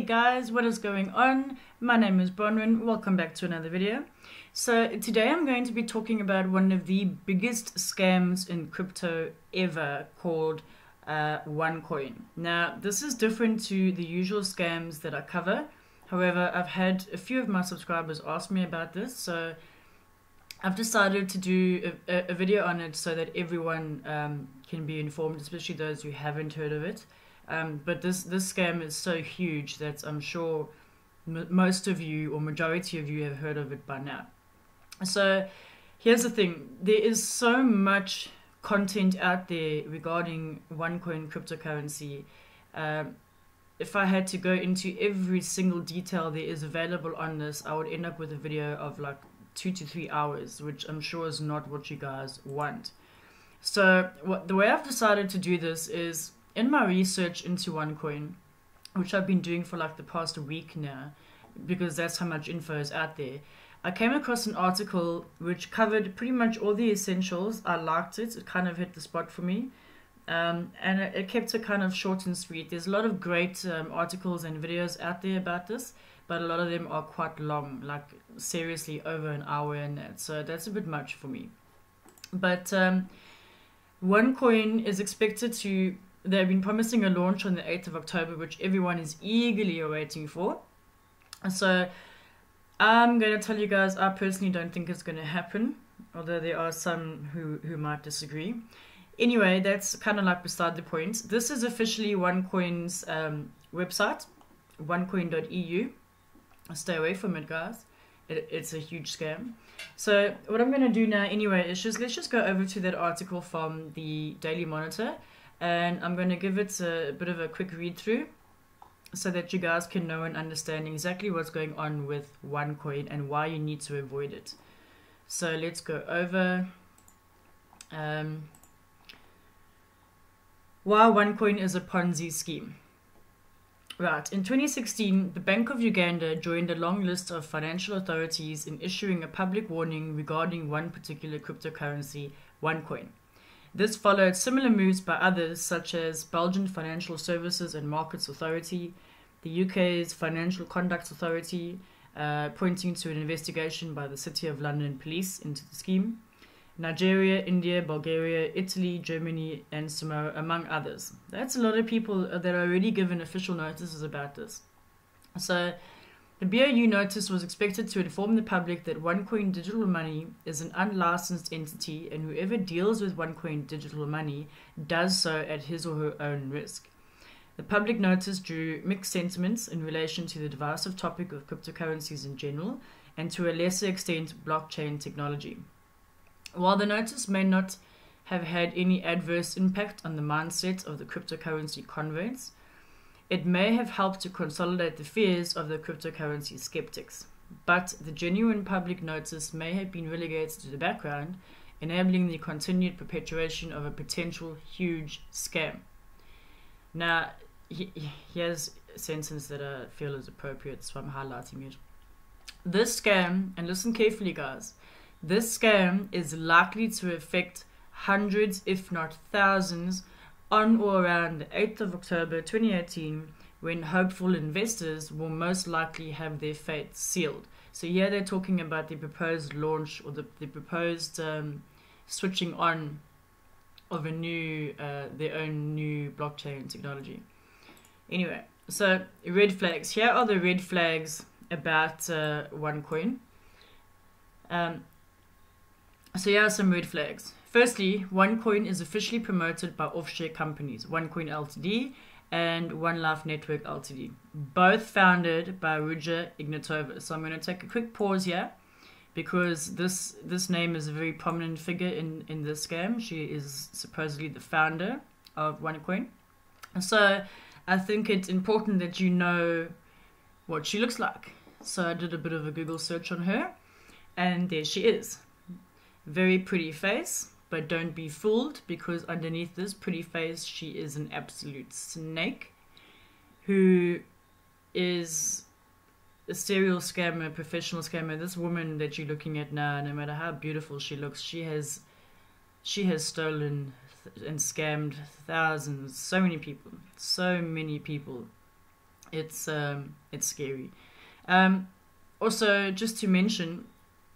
guys, what is going on? My name is Bronwyn. Welcome back to another video. So today I'm going to be talking about one of the biggest scams in crypto ever, called OneCoin. Now this is different to the usual scams that I cover. However, I've had a few of my subscribers ask me about this, so I've decided to do a video on it so that everyone can be informed, especially those who haven't heard of it. But this scam is so huge that I'm sure most of you, or majority of you, have heard of it by now. So here's the thing. There is so much content out there regarding OneCoin cryptocurrency. If I had to go into every single detail there is available on this, I would end up with a video of like 2 to 3 hours, which I'm sure is not what you guys want. So the way I've decided to do this is, in my research into OneCoin, which I've been doing for like the past week now, because that's how much info is out there, I came across an article which covered pretty much all the essentials. I liked it. It kind of hit the spot for me. And it kept it kind of short and sweet. There's a lot of great articles and videos out there about this, but a lot of them are quite long, like seriously over an hour and that. So that's a bit much for me. But OneCoin is expected to... They've been promising a launch on the 8th of October, which everyone is eagerly awaiting for. So I'm going to tell you guys, I personally don't think it's going to happen, although there are some who might disagree. Anyway, that's kind of like beside the point. This is officially OneCoin's website, onecoin.eu. Stay away from it, guys. It's a huge scam. So what I'm going to do now anyway is let's just go over to that article from the Daily Monitor. And I'm going to give it a bit of a quick read through so that you guys can know and understand exactly what's going on with OneCoin and why you need to avoid it. So let's go over why OneCoin is a Ponzi scheme. Right, in 2016, the Bank of Uganda joined a long list of financial authorities in issuing a public warning regarding one particular cryptocurrency, OneCoin. This followed similar moves by others, such as Belgian Financial Services and Markets Authority, the UK's Financial Conduct Authority, pointing to an investigation by the City of London Police into the scheme, Nigeria, India, Bulgaria, Italy, Germany, and Samoa, among others. That's a lot of people that are already given official notices about this. So the BOU notice was expected to inform the public that OneCoin digital money is an unlicensed entity, and whoever deals with OneCoin digital money does so at his or her own risk. The public notice drew mixed sentiments in relation to the divisive topic of cryptocurrencies in general, and to a lesser extent blockchain technology. While the notice may not have had any adverse impact on the mindset of the cryptocurrency converts, it may have helped to consolidate the fears of the cryptocurrency skeptics, but the genuine public notice may have been relegated to the background, enabling the continued perpetuation of a potential huge scam. Now, here's a sentence that I feel is appropriate, so I'm highlighting it. This scam, and listen carefully guys, this scam is likely to affect hundreds, if not thousands, on or around the 8th of October 2018, when hopeful investors will most likely have their fate sealed. So here they're talking about the proposed launch, or the proposed switching on of a new, their own new blockchain technology. Anyway, so red flags. Here are the red flags about OneCoin. So here are some red flags. Firstly, OneCoin is officially promoted by offshore companies, OneCoin Ltd and One Life Network Ltd, both founded by Ruja Ignatova. So I'm going to take a quick pause here, because this name is a very prominent figure in this scam. She is supposedly the founder of OneCoin. So I think it's important that you know what she looks like. So I did a bit of a Google search on her, and there she is. Very pretty face. But don't be fooled, because underneath this pretty face, she is an absolute snake who is a serial scammer, professional scammer. This woman that you're looking at now, no matter how beautiful she looks, she has stolen and scammed thousands, so many people, It's scary. Also, just to mention,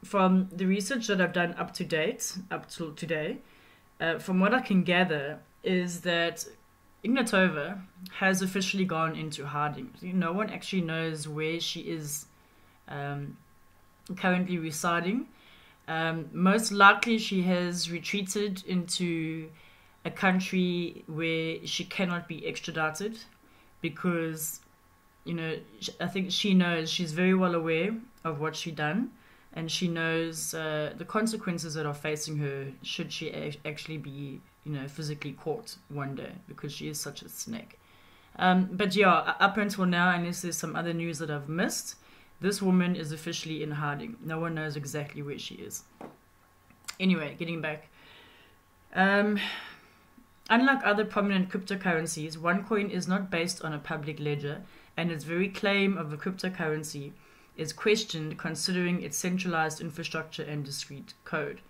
from the research that I've done up till today, from what I can gather, is that Ignatova has officially gone into hiding. No one actually knows where she is currently residing. Most likely she has retreated into a country where she cannot be extradited because, I think she knows, she's very well aware of what she done, and she knows the consequences that are facing her should she actually be, physically caught one day, because she is such a snake. But yeah, up until now, unless there's some other news that I've missed, this woman is officially in hiding. No one knows exactly where she is. Anyway, getting back. Unlike other prominent cryptocurrencies, OneCoin is not based on a public ledger, and its very claim of a cryptocurrency is questioned considering its centralized infrastructure and discrete code.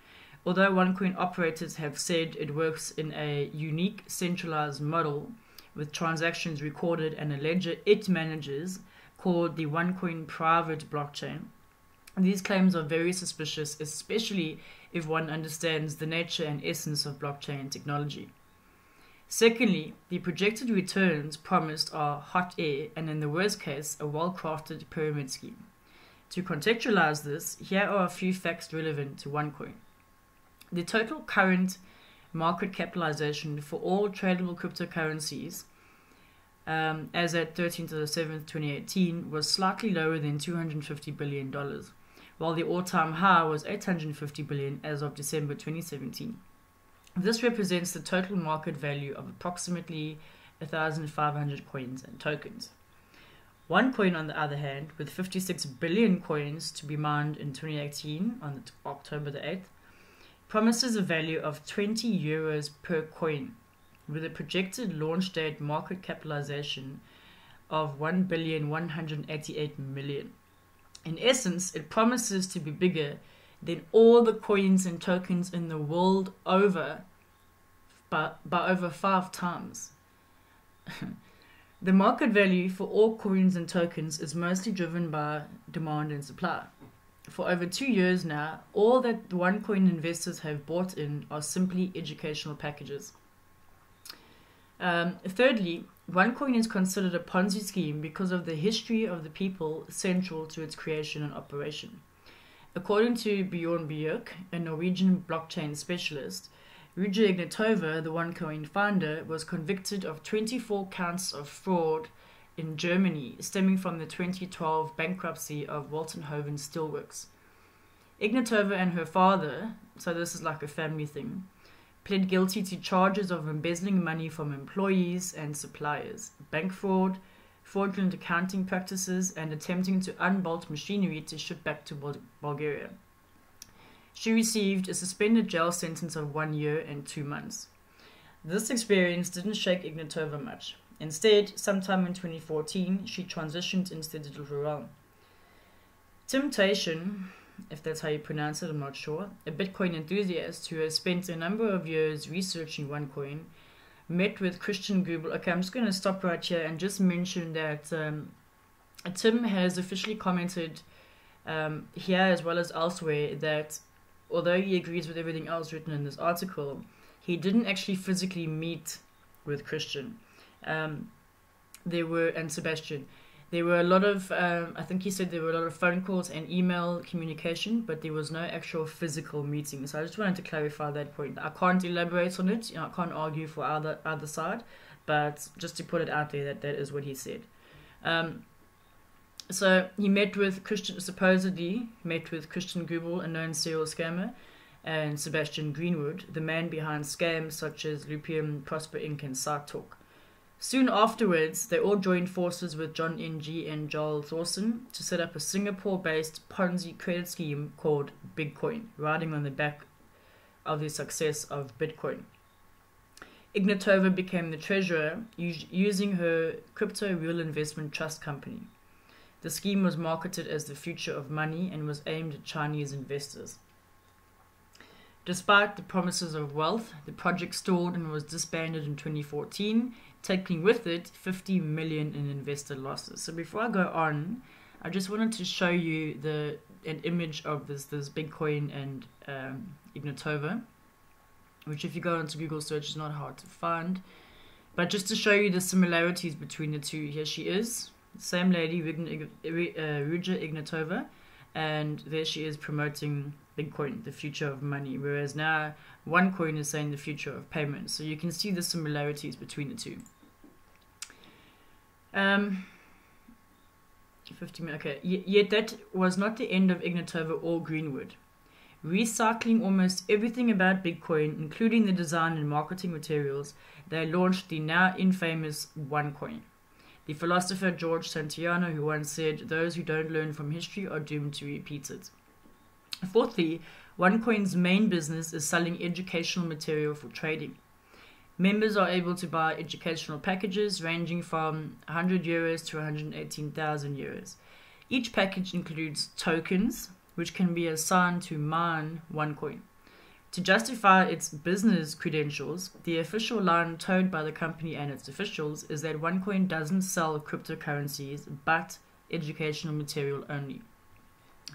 Although OneCoin operators have said it works in a unique centralized model with transactions recorded and a ledger it manages called the OneCoin private blockchain, these claims are very suspicious, especially if one understands the nature and essence of blockchain technology. Secondly, the projected returns promised are hot air and, in the worst case, a well-crafted pyramid scheme. To contextualize this, here are a few facts relevant to OneCoin. The total current market capitalization for all tradable cryptocurrencies as at 13th of 7th, 2018, was slightly lower than $250 billion, while the all-time high was $850 billion as of December 2017. This represents the total market value of approximately 1,500 coins and tokens. OneCoin, on the other hand, with 56 billion coins to be mined in 2018 on October the 8th, promises a value of 20 euros per coin, with a projected launch date market capitalization of 1,188,000,000. In essence, it promises to be bigger than all the coins and tokens in the world over by over 5 times. The market value for all coins and tokens is mostly driven by demand and supply. For over 2 years now, all that the OneCoin investors have bought in are simply educational packages. Thirdly, OneCoin is considered a ponzi scheme because of the history of the people central to its creation and operation. According to Bjorn Bjerk, a Norwegian blockchain specialist, Ruja Ignatova, the OneCoin founder, was convicted of 24 counts of fraud in Germany, stemming from the 2012 bankruptcy of Waltenhoven Steelworks. Ignatova and her father, so this is like a family thing, pled guilty to charges of embezzling money from employees and suppliers, bank fraud, fraudulent accounting practices, and attempting to unbolt machinery to ship back to Bulgaria. She received a suspended jail sentence of 1 year and 2 months. This experience didn't shake Ignatova much. Instead, sometime in 2014, she transitioned into the digital realm. Temptation, if that's how you pronounce it, I'm not sure, a Bitcoin enthusiast who has spent a number of years researching OneCoin, met with Christian Goebel. Okay, I'm just going to stop right here and just mention that Tim has officially commented here as well as elsewhere that although he agrees with everything else written in this article, he didn't actually physically meet with Christian. And Sebastian. There were a lot of, I think he said there were a lot of phone calls and email communication, but there was no actual physical meeting. So I just wanted to clarify that point. I can't elaborate on it. I can't argue for either side, but just to put it out there that is what he said. So he supposedly met with Christian Goebel, a known serial scammer, and Sebastian Greenwood, the man behind scams such as Lupium, Prosper Inc. and SiteTalk. Soon afterwards, they all joined forces with John Ng and Joel Thorson to set up a Singapore-based Ponzi credit scheme called Bitcoin, riding on the back of the success of Bitcoin. Ignatova became the treasurer using her crypto real investment trust company. The scheme was marketed as the future of money and was aimed at Chinese investors. Despite the promises of wealth, the project stalled and was disbanded in 2014, taking with it 50 million in investor losses. So before I go on, I just wanted to show you an image of this Bitcoin and Ignatova, which if you go into Google search is not hard to find. But just to show you the similarities between the two, here she is, same lady, Ruja Ignatova, and there she is promoting Bitcoin, the future of money, whereas now OneCoin is saying the future of payments. So you can see the similarities between the two. 50 minutes, okay. Yet that was not the end of Ignatova or Greenwood. Recycling almost everything about Bitcoin, including the design and marketing materials, they launched the now infamous OneCoin. The philosopher George Santayana, who once said, "Those who don't learn from history are doomed to repeat it." Fourthly, OneCoin's main business is selling educational material for trading. Members are able to buy educational packages ranging from €100 to 118,000 euros. Each package includes tokens, which can be assigned to mine OneCoin. To justify its business credentials, the official line told by the company and its officials is that OneCoin doesn't sell cryptocurrencies, but educational material only.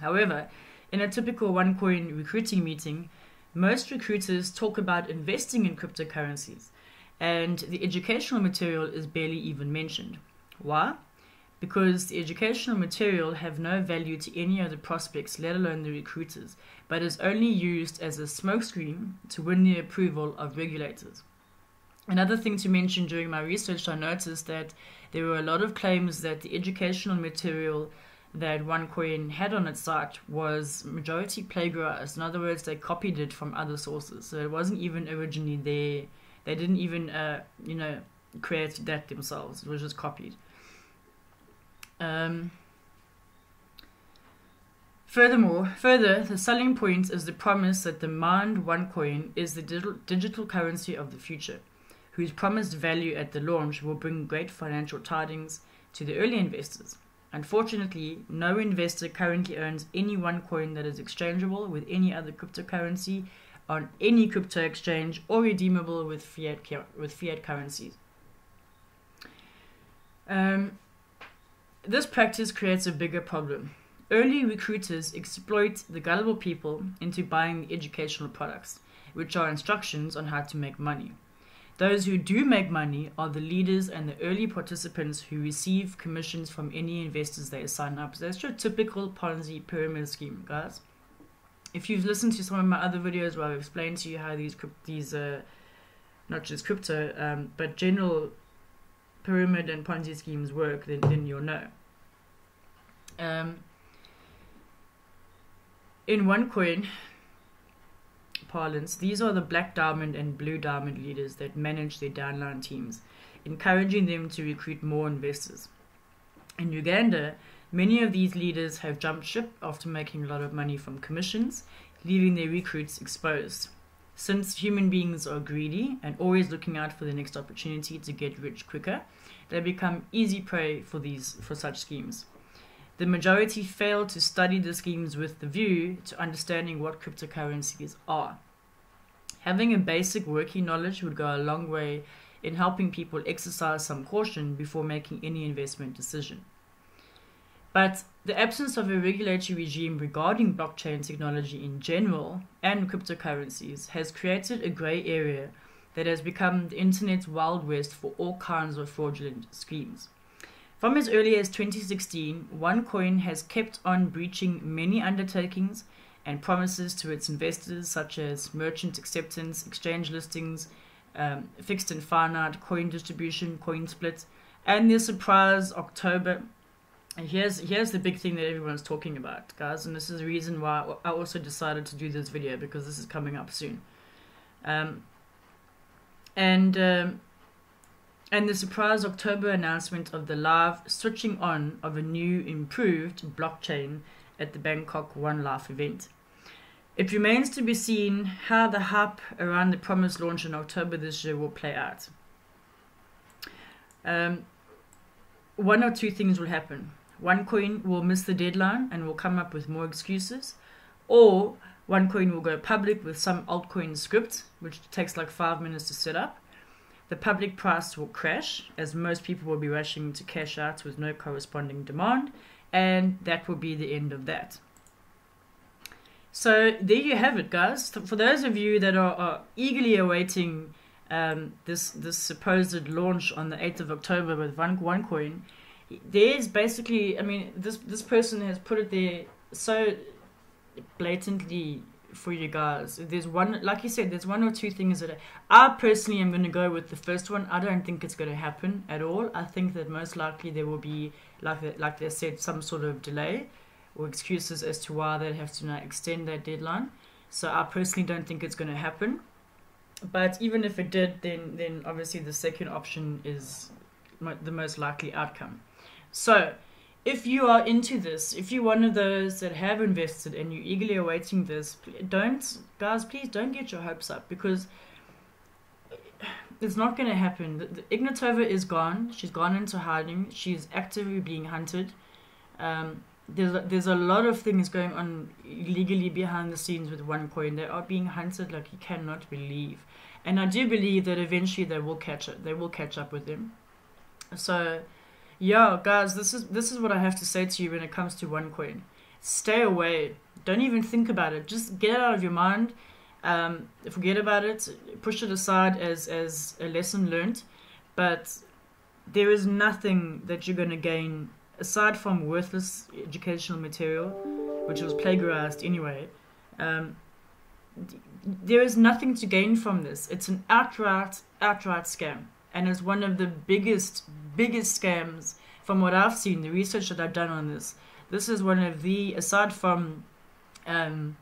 However, in a typical OneCoin recruiting meeting, most recruiters talk about investing in cryptocurrencies, and the educational material is barely even mentioned. Why? Because the educational material have no value to any of the prospects, let alone the recruiters, but is only used as a smokescreen to win the approval of regulators. Another thing to mention, during my research, I noticed that there were a lot of claims that the educational material that OneCoin had on its site was majority plagiarized. In other words, they copied it from other sources. So it wasn't even originally there. They didn't even, create that themselves. It was just copied. Further, the selling point is the promise that the mined OneCoin is the digital currency of the future, whose promised value at the launch will bring great financial tidings to the early investors. Unfortunately, no investor currently owns any OneCoin that is exchangeable with any other cryptocurrency on any crypto exchange or redeemable with fiat currencies. This practice creates a bigger problem. Early recruiters exploit the gullible people into buying educational products, which are instructions on how to make money. Those who do make money are the leaders and the early participants who receive commissions from any investors they sign up. So that's your typical Ponzi pyramid scheme, guys. If you've listened to some of my other videos where I've explained to you how these not just crypto, but general pyramid and Ponzi schemes work, then you'll know. In OneCoin parlance, these are the black diamond and blue diamond leaders that manage their downline teams, encouraging them to recruit more investors. In Uganda, many of these leaders have jumped ship after making a lot of money from commissions, leaving their recruits exposed. Since human beings are greedy and always looking out for the next opportunity to get rich quicker, they become easy prey for such schemes. The majority fail to study the schemes with the view to understanding what cryptocurrencies are. Having a basic working knowledge would go a long way in helping people exercise some caution before making any investment decision. But the absence of a regulatory regime regarding blockchain technology in general and cryptocurrencies has created a grey area that has become the internet's wild west for all kinds of fraudulent schemes. From as early as 2016, OneCoin has kept on breaching many undertakings and promises to its investors, such as merchant acceptance, exchange listings, fixed and finite coin distribution, coin split, and the surprise October. And here's the big thing that everyone's talking about, guys, and this is the reason why I also decided to do this video, because this is coming up soon. And the surprise October announcement of the live switching on of a new improved blockchain at the Bangkok One Life event. It remains to be seen how the hype around the promised launch in October this year will play out. One or two things will happen. OneCoin will miss the deadline and will come up with more excuses, or OneCoin will go public with some altcoin script, which takes like 5 minutes to set up. The public price will crash, as most people will be rushing to cash out with no corresponding demand, and that will be the end of that. So there you have it, guys. For those of you that are eagerly awaiting this supposed launch on the 8th of October with OneCoin, there's basically, I mean, this person has put it there so blatantly for you guys. There's one, like you said, there's one or two things that I personally am going to go with the first one. I don't think it's going to happen at all. I think that most likely there will be, like they said, some sort of delay or excuses as to why they have to now extend that deadline. So I personally don't think it's going to happen. But even if it did, then obviously the second option is the most likely outcome. So if you are into this, if you're one of those that have invested and you're eagerly awaiting this, please don't get your hopes up, because it's not going to happen. The Ignatova is gone. She's gone into hiding. She's actively being hunted. There's a lot of things going on illegally behind the scenes with OneCoin. They are being hunted like you cannot believe. And I do believe that eventually they will catch it. They will catch up with them. So yeah, guys, this is what I have to say to you when it comes to OneCoin. Stay away. Don't even think about it. Just get it out of your mind. Forget about it. Push it aside as a lesson learned. But there is nothing that you're going to gain aside from worthless educational material, which was plagiarized anyway. There is nothing to gain from this. It's an outright scam. And it's one of the biggest scams from what I've seen, the research that I've done on this. This is one of the, aside from BitConnect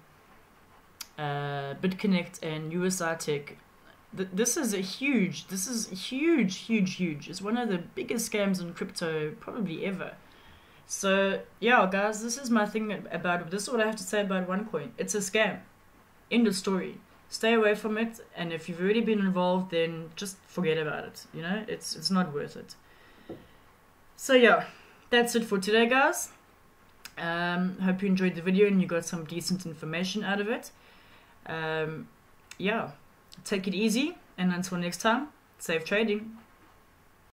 and USI Tech, this is huge. It's one of the biggest scams in crypto probably ever. So yeah, guys, this is my thing about it. This is what I have to say about OneCoin. It's a scam. End of story. Stay away from it, and if you've already been involved, then just forget about it. You know, it's not worth it. So yeah, that's it for today, guys. Hope you enjoyed the video and you got some decent information out of it. Yeah, take it easy, and until next time, safe trading.